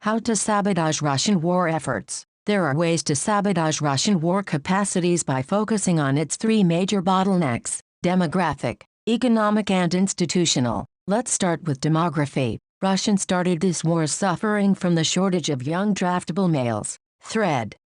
How to sabotage Russian war efforts. There are ways to sabotage Russian war capacities by focusing on its three major bottlenecks: demographic, economic and institutional. Let's start with demography. Russians started this war suffering from the shortage of young draftable males.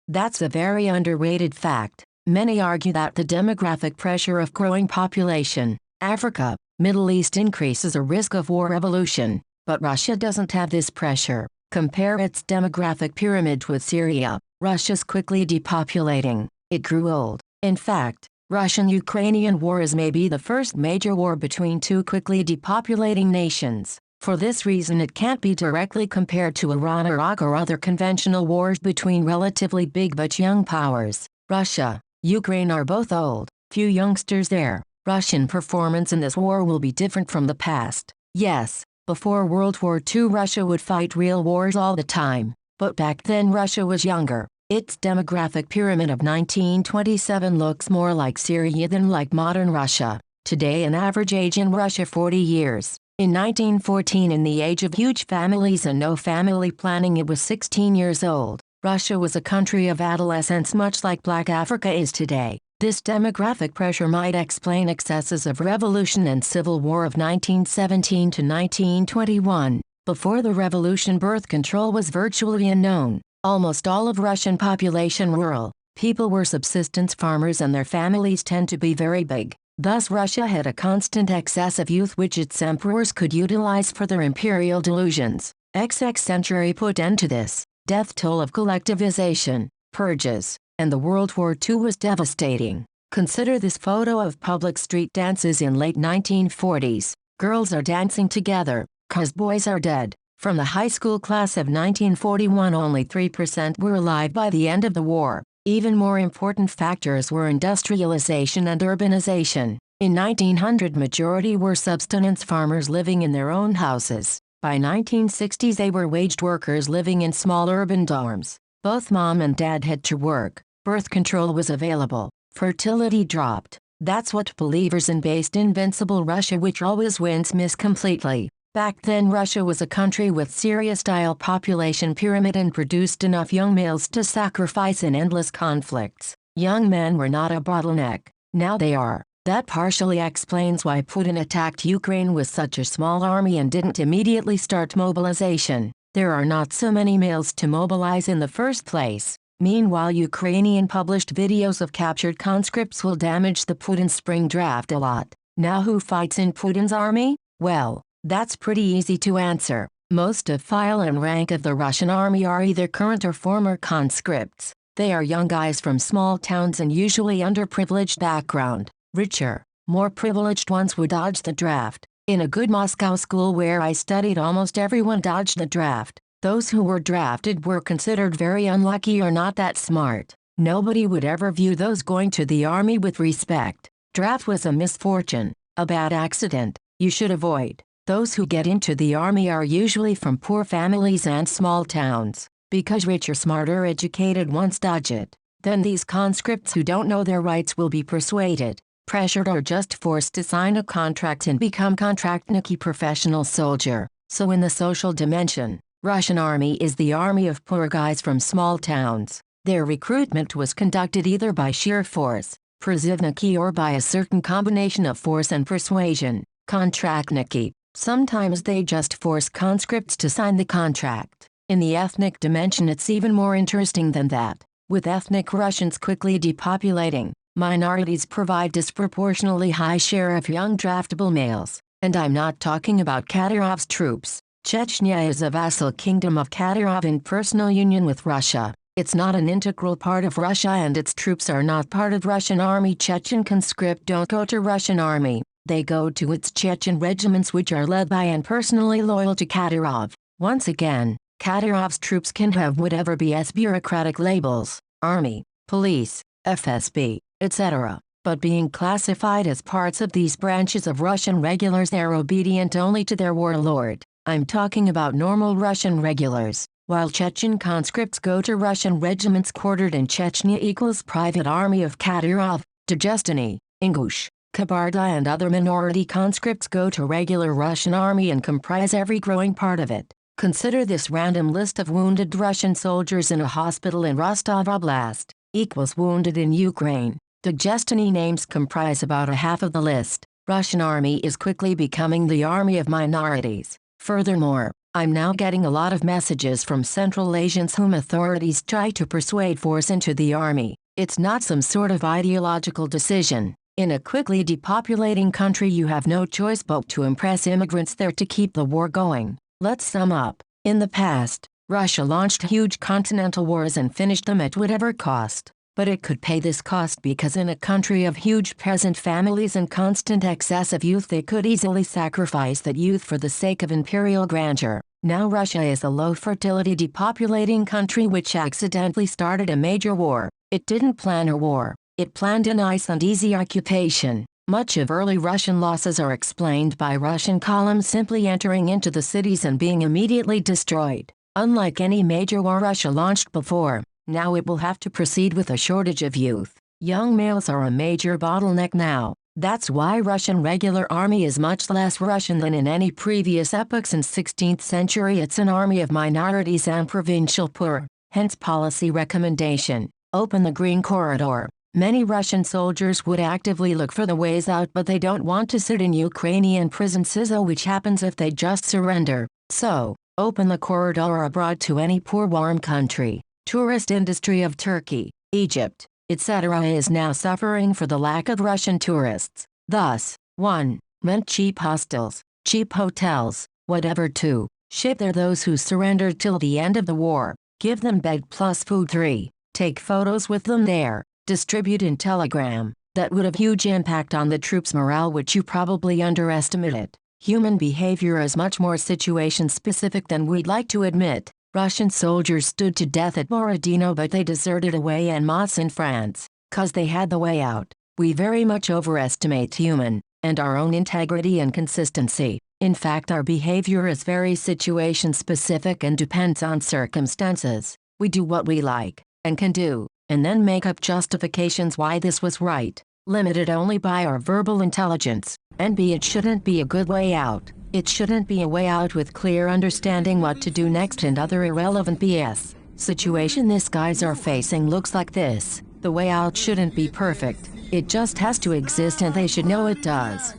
That's a very underrated fact. Many argue that the demographic pressure of growing population, Africa, Middle East increases a risk of war evolution, but Russia doesn't have this pressure. Compare its demographic pyramid with Syria. Russia's quickly depopulating. It grew old. In fact, Russian-Ukrainian war is maybe the first major war between two quickly depopulating nations. For this reason it can't be directly compared to Iran, Iraq or other conventional wars between relatively big but young powers. Russia, Ukraine are both old, few youngsters there. Russian performance in this war will be different from the past. Yes, before World War II Russia would fight real wars all the time, but back then Russia was younger. Its demographic pyramid of 1927 looks more like Syria than like modern Russia. Today an average age in Russia 40 years. In 1914, in the age of huge families and no family planning, it was 16 years old. Russia was a country of adolescence much like Black Africa is today. This demographic pressure might explain excesses of revolution and civil war of 1917 to 1921. Before the revolution, birth control was virtually unknown. Almost all of Russian population rural. People were subsistence farmers and their families tend to be very big. Thus Russia had a constant excess of youth which its emperors could utilize for their imperial delusions. XX century put end to this. Death toll of collectivization, purges, and the World War II was devastating. Consider this photo of public street dances in late 1940s. Girls are dancing together, 'cause boys are dead. From the high school class of 1941 only 3% were alive by the end of the war. Even more important factors were industrialization and urbanization. In 1900 majority were subsistence farmers living in their own houses. By 1960s they were waged workers living in small urban dorms. Both mom and dad had to work. Birth control was available. Fertility dropped. That's what believers in based invincible Russia which always wins miss completely. Back then Russia was a country with Syria-style population pyramid and produced enough young males to sacrifice in endless conflicts. Young men were not a bottleneck. Now they are. That partially explains why Putin attacked Ukraine with such a small army and didn't immediately start mobilization. There are not so many males to mobilize in the first place. Meanwhile, Ukrainian published videos of captured conscripts will damage the Putin spring draft a lot. Now who fights in Putin's army? Well, that's pretty easy to answer. Most of file and rank of the Russian army are either current or former conscripts. They are young guys from small towns and usually underprivileged background. Richer, more privileged ones would dodge the draft. In a good Moscow school where I studied, almost everyone dodged the draft. Those who were drafted were considered very unlucky or not that smart. Nobody would ever view those going to the army with respect. Draft was a misfortune, a bad accident, you should avoid. Those who get into the army are usually from poor families and small towns. Because richer, smarter, educated ones dodge it. Then these conscripts who don't know their rights will be persuaded, pressured or just forced to sign a contract and become contractniki professional soldier. So in the social dimension, Russian army is the army of poor guys from small towns. Their recruitment was conducted either by sheer force, prizivniki, or by a certain combination of force and persuasion, contractniki. Sometimes they just force conscripts to sign the contract. In the ethnic dimension it's even more interesting than that. With ethnic Russians quickly depopulating, minorities provide disproportionately high share of young draftable males. And I'm not talking about Kadyrov's troops. Chechnya is a vassal kingdom of Kadyrov in personal union with Russia. It's not an integral part of Russia and its troops are not part of Russian army. Chechen conscript don't go to Russian army. They go to its Chechen regiments which are led by and personally loyal to Kadyrov. Once again, Kadyrov's troops can have whatever BS bureaucratic labels, army, police, FSB, etc. But being classified as parts of these branches of Russian regulars, they're obedient only to their warlord. I'm talking about normal Russian regulars. While Chechen conscripts go to Russian regiments quartered in Chechnya equals private army of Kadyrov, Dagestani, Ingush, Kabarda and other minority conscripts go to regular Russian army and comprise every growing part of it. Consider this random list of wounded Russian soldiers in a hospital in Rostov Oblast, equals wounded in Ukraine. D.Education names comprise about a half of the list. Russian army is quickly becoming the army of minorities. Furthermore, I'm now getting a lot of messages from Central Asians whom authorities try to persuade force into the army. It's not some sort of ideological decision. In a quickly depopulating country, you have no choice but to impress immigrants there to keep the war going. Let's sum up. In the past, Russia launched huge continental wars and finished them at whatever cost. But it could pay this cost because in a country of huge peasant families and constant excess of youth, they could easily sacrifice that youth for the sake of imperial grandeur. Now Russia is a low-fertility depopulating country which accidentally started a major war. It didn't plan a war. It planned a nice and easy occupation. Much of early Russian losses are explained by Russian columns simply entering into the cities and being immediately destroyed. Unlike any major war Russia launched before, now it will have to proceed with a shortage of youth. Young males are a major bottleneck now. That's why Russian regular army is much less Russian than in any previous epochs in 16th century. It's an army of minorities and provincial poor. Hence policy recommendation: open the green corridor. Many Russian soldiers would actively look for the ways out, but they don't want to sit in Ukrainian prisons, which happens if they just surrender. So, open the corridor abroad to any poor warm country. Tourist industry of Turkey, Egypt, etc. is now suffering for the lack of Russian tourists. Thus, 1. Rent cheap hostels, cheap hotels, whatever. 2. Ship there those who surrendered till the end of the war. Give them bed plus food. 3. Take photos with them there. Distribute in Telegram. That would have huge impact on the troops' morale, which you probably underestimate. Human behavior is much more situation-specific than we'd like to admit. Russian soldiers stood to death at Borodino, but they deserted away en masse in France, 'cause they had the way out. We very much overestimate human, and our own integrity and consistency. In fact, our behavior is very situation-specific and depends on circumstances. We do what we like, and can do, and then make up justifications why this was right, limited only by our verbal intelligence. And B, it shouldn't be a good way out. It shouldn't be a way out with clear understanding what to do next and other irrelevant BS. Situation this guys are facing looks like this. The way out shouldn't be perfect. It just has to exist and they should know it does.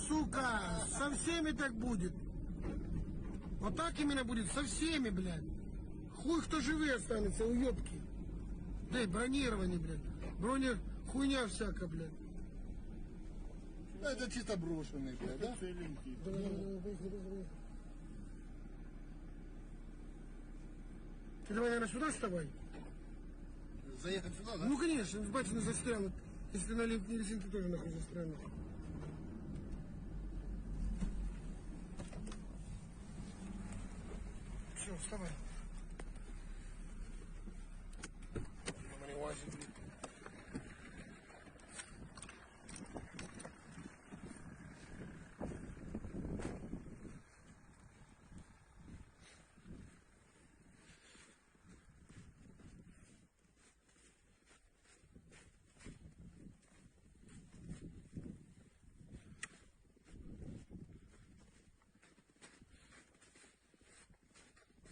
Сука, со всеми так будет. Вот так именно будет, со всеми, блядь. Хуй кто живые останется, уёбки. Да, бронирование, блядь. Броня, хуйня всякая, блядь. Это чисто брошенный, блядь, да? Ты давай, наверное, сюда вставай. Заехать сюда, да? Ну, конечно, батина застрянут. Если на резинке тоже нахуй застрянут. Все, вставай.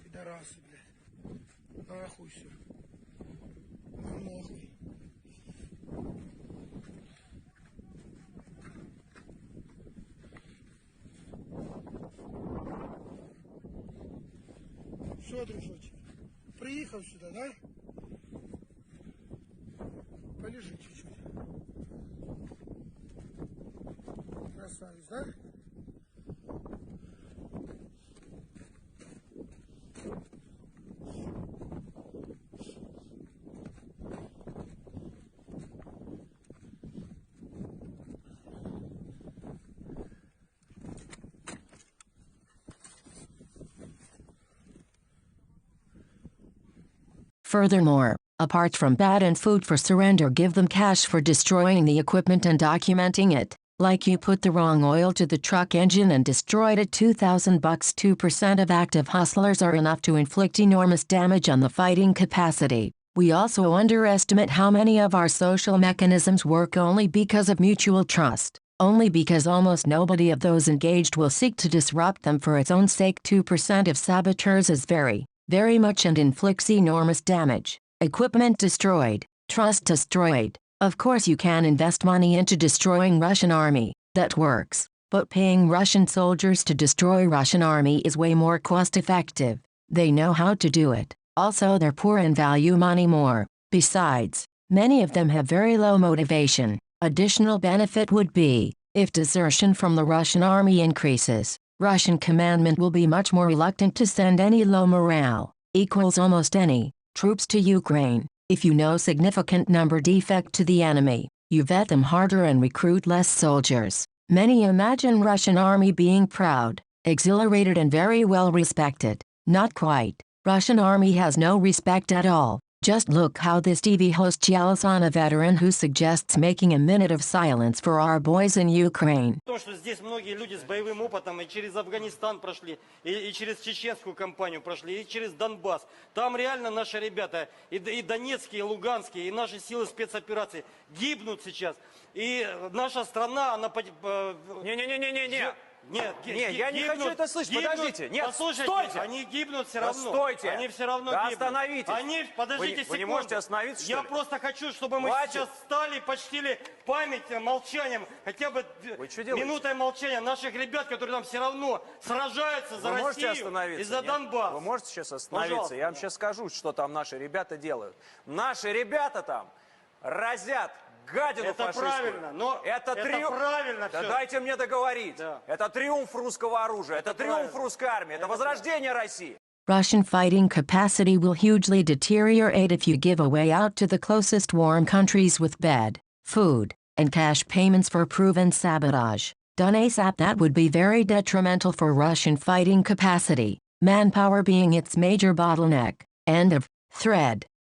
Пидорасы, блядь. Нахуй все. Нахуй. Что, дружочек? Приехал сюда, да? Полежи чуть-чуть. Красавец, да? Furthermore, apart from bed and food for surrender, give them cash for destroying the equipment and documenting it. Like you put the wrong oil to the truck engine and destroyed it. $2,000. 2% of active hustlers are enough to inflict enormous damage on the fighting capacity. We also underestimate how many of our social mechanisms work only because of mutual trust. only because almost nobody of those engaged will seek to disrupt them for its own sake. 2% of saboteurs is very, very much and inflicts enormous damage. Equipment destroyed, trust destroyed. Of course you can invest money into destroying Russian army, that works, but paying Russian soldiers to destroy Russian army is way more cost-effective. They know how to do it. Also they're poor and value money more. Besides, many of them have very low motivation. Additional benefit would be, if desertion from the Russian army increases, Russian commandment will be much more reluctant to send any low morale, equals almost any, troops to Ukraine. If you know significant number defect to the enemy, you vet them harder and recruit less soldiers. Many imagine Russian army being proud, exhilarated and very well respected. Not quite. Russian army has no respect at all. Just look how this TV host yells on a veteran who suggests making a minute of silence for our boys in Ukraine. То, что здесь многие люди с боевым опытом и через Афганистан прошли, и через чеченскую кампанию прошли, и через Донбасс. Там реально наши ребята, и донецкие, и луганские, и наши силы спецопераций гибнут сейчас. И наша страна, она... Не-не-не-не-не! Нет, я не хочу это слышать, подождите. Нет, послушайте, стойте. Они гибнут все равно. Стойте. Они все равно да гибнут. Остановитесь. Подождите вы секунду. не можете остановиться, что Я ли? просто хочу, чтобы мы Хватит. сейчас встали и почтили память молчанием, хотя бы минутой молчания наших ребят, которые там все равно сражаются за Россию и за Донбасс. Вы можете сейчас остановиться? Пожалуйста. Я вам сейчас скажу, что там наши ребята делают. Наши ребята там разят гадину Это фашистскую. правильно, но это правильно Да все. дайте мне договорить. Да. Это триумф русского оружия, это триумф правильно. русской армии, это возрождение России. Russian fighting capacity will hugely deteriorate if you give a way out to the closest warm countries with bed, food, and cash payments for proven sabotage. Done ASAP. That would be very detrimental for Russian fighting capacity, manpower being its major bottleneck. End of thread.